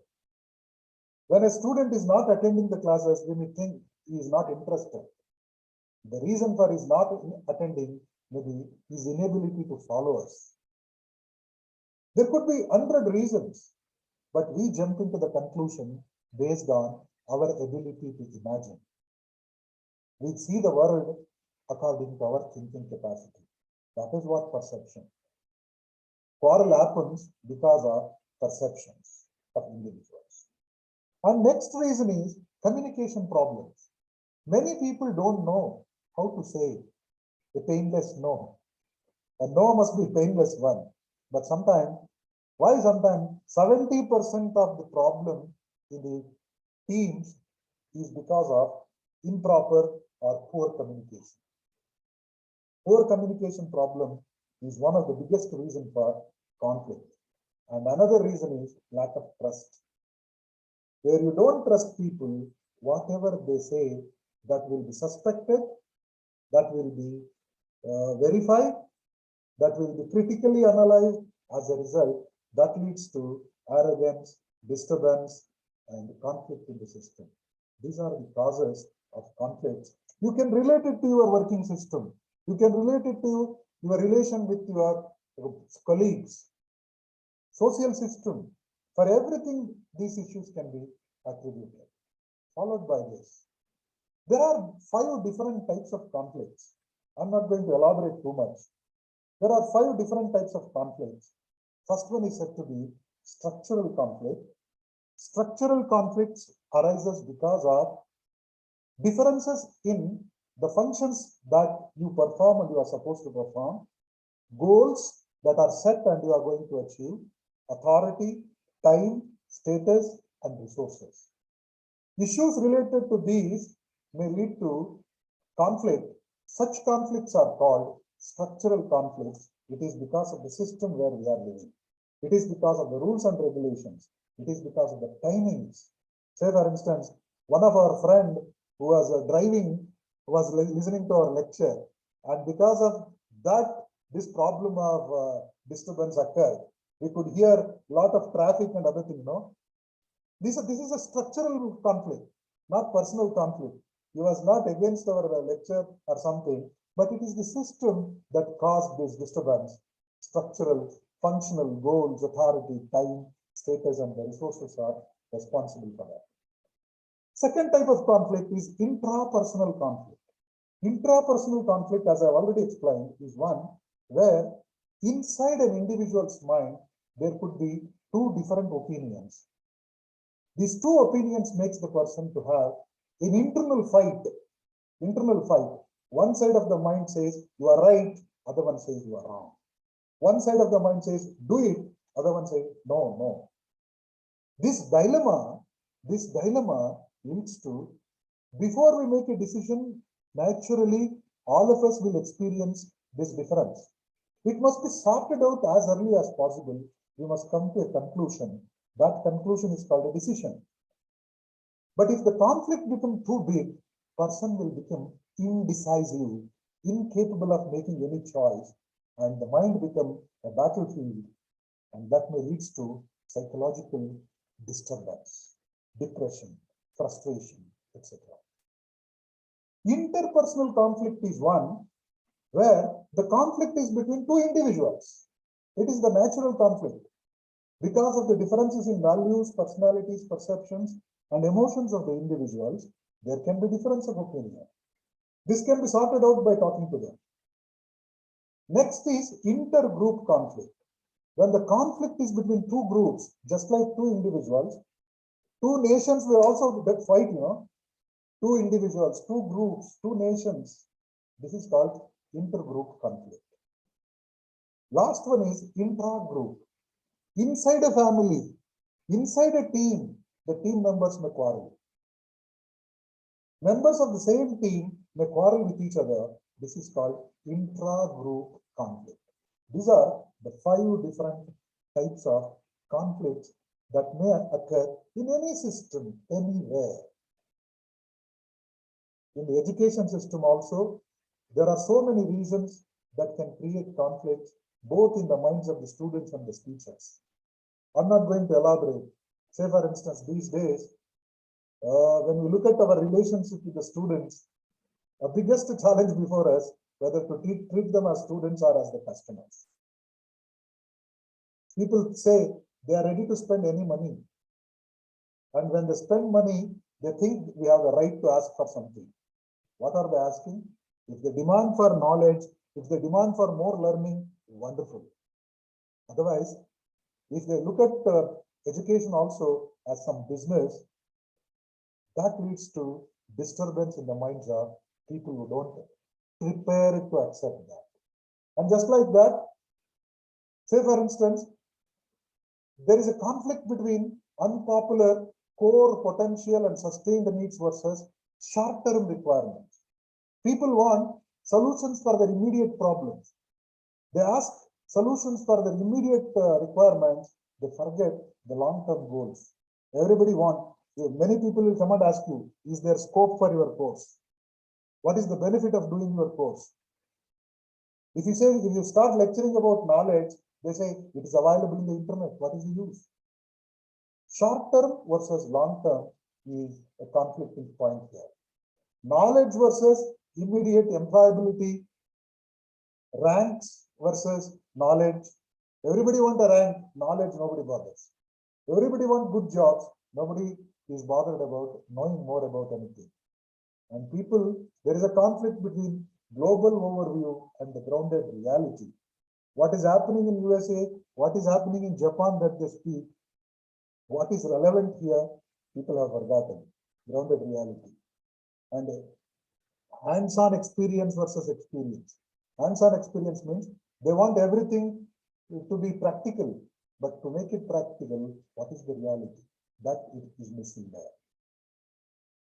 When a student is not attending the classes, we may think he is not interested. The reason for his not attending may be his inability to follow us. There could be 100 reasons, but we jump into the conclusion based on our ability to imagine. We see the world according to our thinking capacity. That is what perception. Quarrel happens because of perceptions of individuals. And next reason is communication problems. Many people don't know how to say a painless no. A no must be painless one. But sometimes, why sometimes 70% of the problem in the teams is because of improper or poor communication. Poor communication problem is one of the biggest reasons for conflict. And another reason is lack of trust. Where you don't trust people, whatever they say, that will be suspected, that will be verified, that will be critically analyzed. As a result, that leads to arrogance, disturbance, and conflict in the system. These are the causes of conflicts. You can relate it to your working system. You can relate it to your relation with your colleagues, social system. For everything, these issues can be attributed. Followed by this. There are 5 different types of conflicts. I'm not going to elaborate too much. There are 5 different types of conflicts. First one is said to be structural conflict. Structural conflicts arises because of differences in the functions that you perform and you are supposed to perform, goals that are set and you are going to achieve, authority, time, status, and resources. Issues related to these may lead to conflict. Such conflicts are called structural conflicts. It is because of the system where we are living. It is because of the rules and regulations. It is because of the timings. Say, for instance, one of our friend who was driving, was listening to our lecture, and because of that, this problem of disturbance occurred. We could hear a lot of traffic and other things, no? This is a structural conflict, not personal conflict. He was not against our lecture or something, but it is the system that caused this disturbance. Structural, functional goals, authority, time, status, and the resources are responsible for that. Second type of conflict is intrapersonal conflict. Intrapersonal conflict, as I have already explained, is one where inside an individual's mind, there could be two different opinions. These two opinions makes the person to have an internal fight. One side of the mind says you are right, other one says you are wrong. One side of the mind says do it, other one says no. This dilemma leads to, before we make a decision, naturally all of us will experience this difference. It must be sorted out as early as possible. We must come to a conclusion. That conclusion is called a decision. But if the conflict becomes too big, person will become indecisive, incapable of making any choice, and the mind become a battlefield, and that may lead to psychological disturbance, depression, frustration, etc. Interpersonal conflict is one where the conflict is between two individuals. It is the natural conflict. Because of the differences in values, personalities, perceptions, and emotions of the individuals, there can be difference of opinion. This can be sorted out by talking to them. Next is intergroup conflict. When the conflict is between two groups, just like two individuals, two nations will also fight, two individuals, two groups, two nations. This is called intergroup conflict. Last one is intra-group. Inside a family, inside a team, the team members may quarrel. Members of the same team may quarrel with each other. This is called intra-group conflict. These are the 5 different types of conflicts that may occur in any system, anywhere. In the education system also, there are so many reasons that can create conflicts, both in the minds of the students and the teachers. I'm not going to elaborate. Say, for instance, these days, when we look at our relationship with the students, the biggest challenge before us, whether to treat them as students or as the customers. People say they are ready to spend any money. And when they spend money, they think we have the right to ask for something. What are they asking? If they demand for knowledge, if they demand for more learning, wonderful. Otherwise, if they look at education also as some business, that leads to disturbance in the minds of people who don't prepare to accept that. And just like that, say for instance, there is a conflict between unpopular core potential and sustained needs versus short-term requirements. People want solutions for their immediate problems. They ask solutions for their immediate requirements. They forget the long-term goals. Everybody wants. Many people will come and ask you, is there scope for your course? What is the benefit of doing your course? If you start lecturing about knowledge, they say it is available in the internet. What is the use? Short term versus long term is a conflicting point here. Knowledge versus immediate employability, ranks versus knowledge. Everybody wants a rank, knowledge nobody bothers. Everybody wants good jobs, nobody is bothered about knowing more about anything. And people, there is a conflict between global overview and the grounded reality. What is happening in USA, what is happening in Japan that they speak, what is relevant here, people have forgotten. Grounded reality. And hands-on experience versus experience. Hands-on experience means they want everything to be practical, but to make it practical, what is the reality? That is missing there.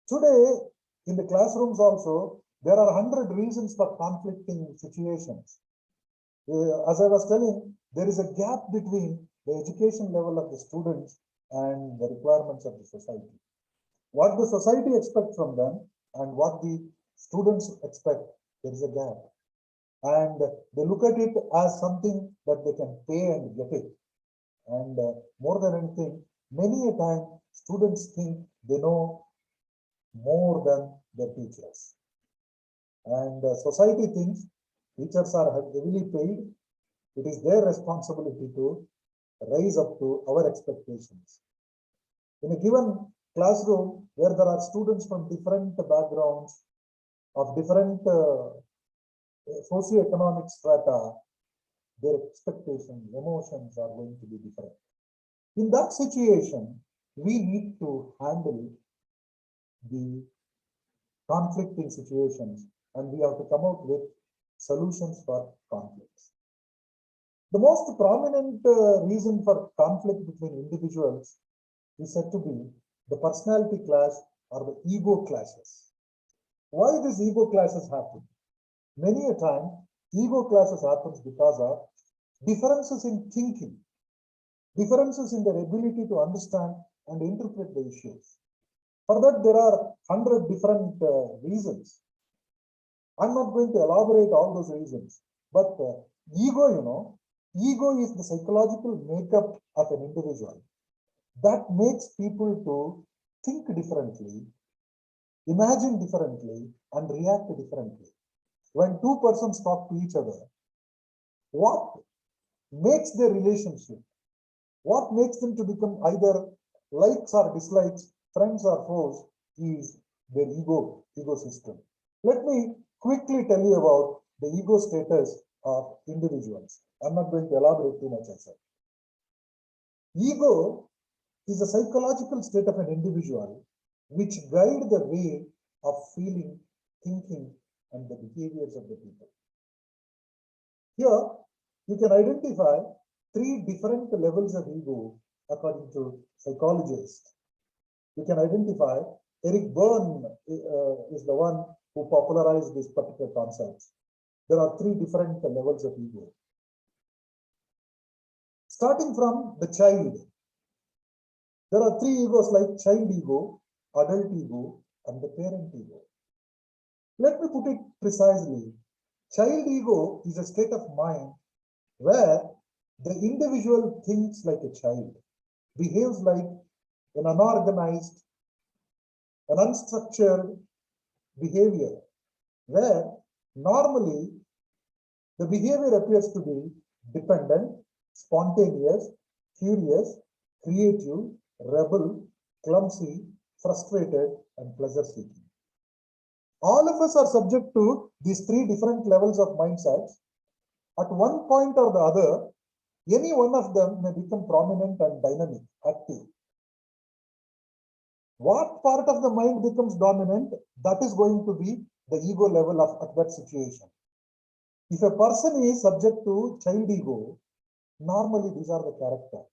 Today, in the classrooms also, there are 100 reasons for conflicting situations. As I was telling, there is a gap between the education level of the students and the requirements of the society. What the society expects from them and what the students expect, there is a gap. And they look at it as something that they can pay and get it. And more than anything, many a time, students think they know more than their teachers. And society thinks teachers are heavily paid. It is their responsibility to rise up to our expectations. In a given classroom where there are students from different backgrounds, of different socioeconomic strata, their expectations, emotions are going to be different. In that situation, we need to handle the conflicting situations, and we have to come out with solutions for conflicts. The most prominent reason for conflict between individuals is said to be the personality clash or the ego clashes. Why these ego clashes happen? Many a time, ego clashes happens because of differences in thinking, differences in their ability to understand and interpret the issues. For that, there are 100 different reasons. I'm not going to elaborate all those reasons, but ego, ego is the psychological makeup of an individual that makes people to think differently, imagine differently, and react differently. When two persons talk to each other, what makes their relationship, what makes them to become either likes or dislikes, friends or foes, is their ego system. Let me quickly tell you about the ego status of individuals. I'm not going to elaborate too much, I said. Ego is a psychological state of an individual which guide the way of feeling, thinking, and the behaviors of the people. Here, you can identify 3 different levels of ego according to psychologists. You can identify, Eric Berne is the one who popularized this particular concept. There are 3 different levels of ego. Starting from the child, there are 3 egos like child ego, adult ego, and the parent ego. Let me put it precisely. Child ego is a state of mind where the individual thinks like a child, behaves like an unorganized, an unstructured behavior, where normally the behavior appears to be dependent, spontaneous, curious, creative, rebel, clumsy, frustrated, and pleasure-seeking. All of us are subject to these 3 different levels of mindsets. At one point or the other, any one of them may become prominent and dynamic, active. What part of the mind becomes dominant, that is going to be the ego level at that situation. If a person is subject to child ego, normally these are the character.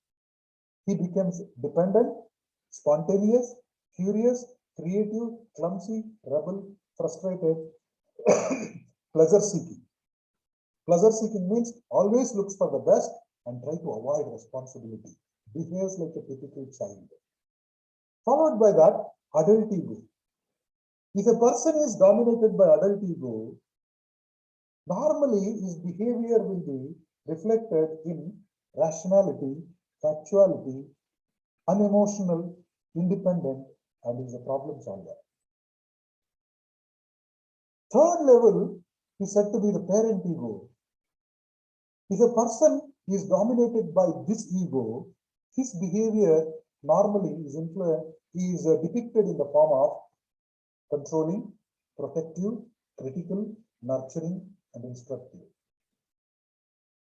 He becomes dependent, spontaneous, curious, creative, clumsy, rebel, frustrated, pleasure-seeking. Pleasure-seeking means always looks for the best and try to avoid responsibility. Behaves like a typical child. Followed by that, adult ego. If a person is dominated by adult ego, normally his behavior will be reflected in rationality, factuality, unemotional, independent, and is a problem solver. Third level is said to be the parent ego. If a person is dominated by this ego, his behavior normally is depicted in the form of controlling, protective, critical, nurturing, and instructive.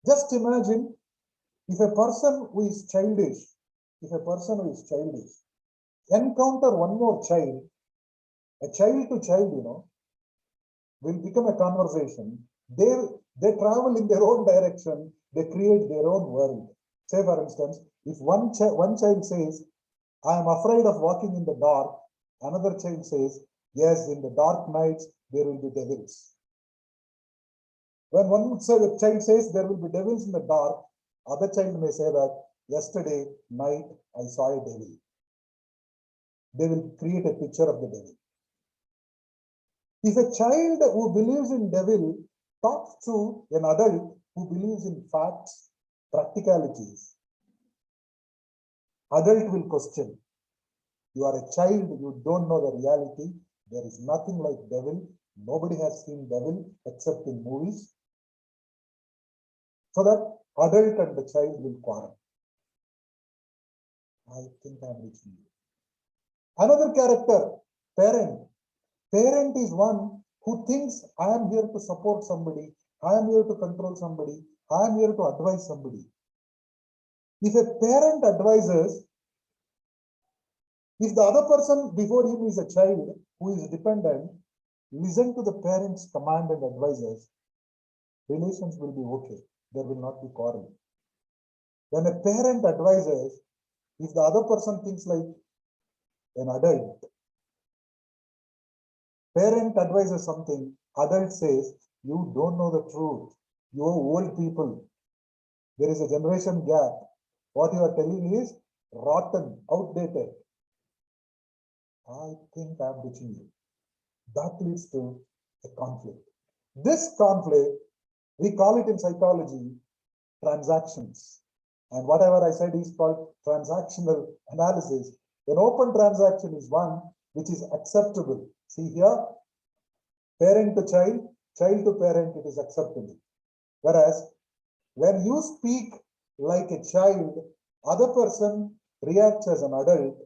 Just imagine if a person who is childish, encounter one more child, a child to child, will become a conversation. They travel in their own direction, they create their own world. Say for instance, if one child says, I am afraid of walking in the dark, another child says, yes, in the dark nights, there will be devils. When one child says there will be devils in the dark, other child may say that yesterday night I saw a devil. They will create a picture of the devil. If a child who believes in devil talks to an adult who believes in facts, practicalities, adult will question. You are a child, you don't know the reality. There is nothing like devil. Nobody has seen devil except in movies. So that adult and the child will quarrel. I think I'm reaching you. Another character, parent. Parent is one who thinks I am here to support somebody, I am here to control somebody, I am here to advise somebody. If a parent advises, if the other person before him is a child who is dependent, listen to the parent's command and advices, relations will be okay. There will not be quarrel. When a parent advises, if the other person thinks like an adult, parent advises something, adult says, you don't know the truth. You are old people. There is a generation gap. What you are telling is rotten, outdated. I think I'm ditching you. That leads to a conflict. This conflict, we call it in psychology transactions. And whatever I said is called transactional analysis. An open transaction is one which is acceptable. See here, parent to child, child to parent, it is acceptable. Whereas when you speak like a child, other person reacts as an adult,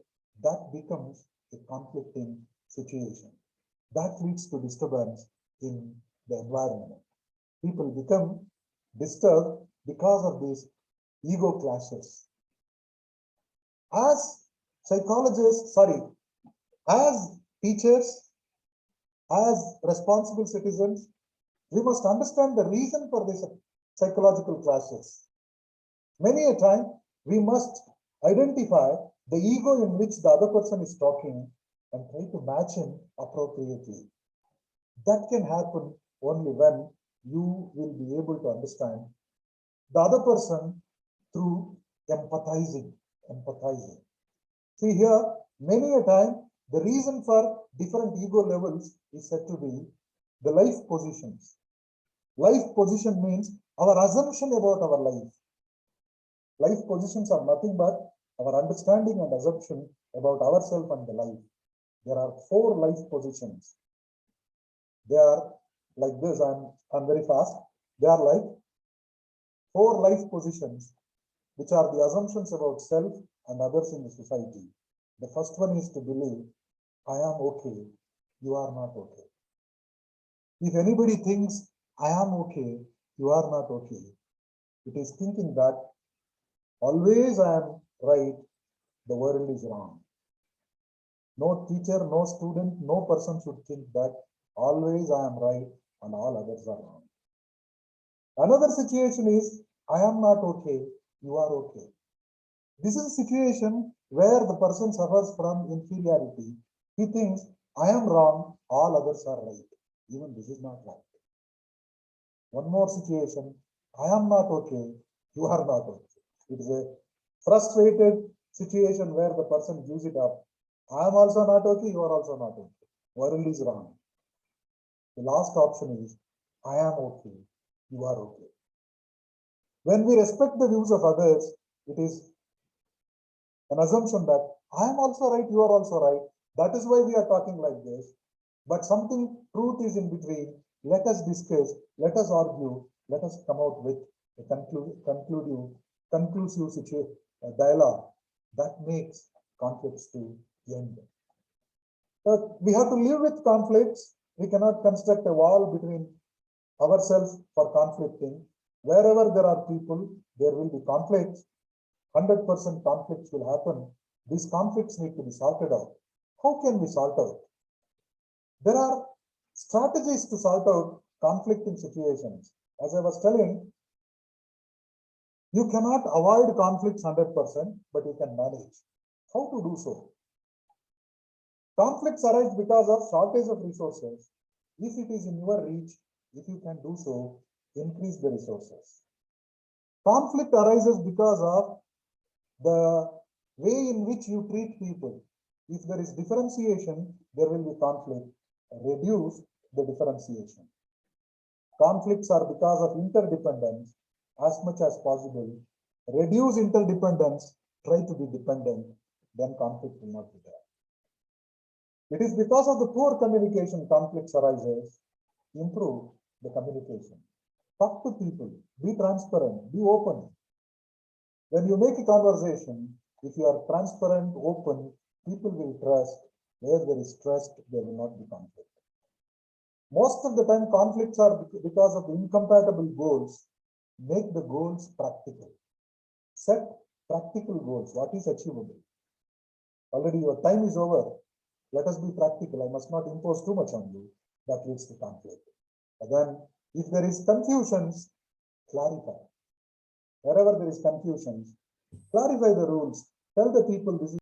that becomes a conflicting situation. That leads to disturbance in the environment. People become disturbed because of these ego clashes. As psychologists, as teachers, as responsible citizens, we must understand the reason for these psychological clashes. Many a time, we must identify the ego in which the other person is talking and try to match him appropriately. That can happen only when you will be able to understand the other person through empathizing. See here, many a time, the reason for different ego levels is said to be the life positions. Life position means our assumption about our life. Life positions are nothing but our understanding and assumption about ourselves and the life. There are 4 life positions. They are like this. I'm very fast. They are like 4 life positions, which are the assumptions about self and others in the society. The first one is to believe, I am okay, you are not okay. If anybody thinks, I am okay, you are not okay, it is thinking that always I am right, the world is wrong. No teacher, no student, no person should think that always I am right and all others are wrong. Another situation is, I am not okay, you are okay. This is a situation where the person suffers from inferiority. He thinks, I am wrong, all others are right. Even this is not right. One more situation, I am not okay, you are not okay. It is a frustrated situation where the person gives it up. I am also not okay, you are also not okay. World is wrong. The last option is, I am okay, you are okay. When we respect the views of others, it is an assumption that I am also right, you are also right. That is why we are talking like this. But something, truth is in between. Let us discuss, let us argue, let us come out with a conclusive dialogue that makes conflicts to end. We have to live with conflicts. We cannot construct a wall between ourselves for conflicting. Wherever there are people, there will be conflicts. 100% conflicts will happen. These conflicts need to be sorted out. How can we sort out? There are strategies to sort out conflicting situations. As I was telling, you cannot avoid conflicts 100%, but you can manage. How to do so? Conflicts arise because of shortage of resources. If it is in your reach, if you can do so, increase the resources. Conflict arises because of the way in which you treat people. If there is differentiation, there will be conflict. Reduce the differentiation. Conflicts are because of interdependence as much as possible. Reduce interdependence, try to be dependent, then conflict will not be there. It is because of the poor communication conflicts arises. Improve the communication. Talk to people, be transparent, be open. When you make a conversation, if you are transparent, open, people will trust. Where there is trust, there will not be conflict. Most of the time, conflicts are because of incompatible goals. make the goals practical. Set practical goals. What is achievable? Already your time is over. Let us be practical. I must not impose too much on you. That leads to conflict. Again, if there is confusions, clarify. Wherever there is confusions, clarify the rules. Tell the people this is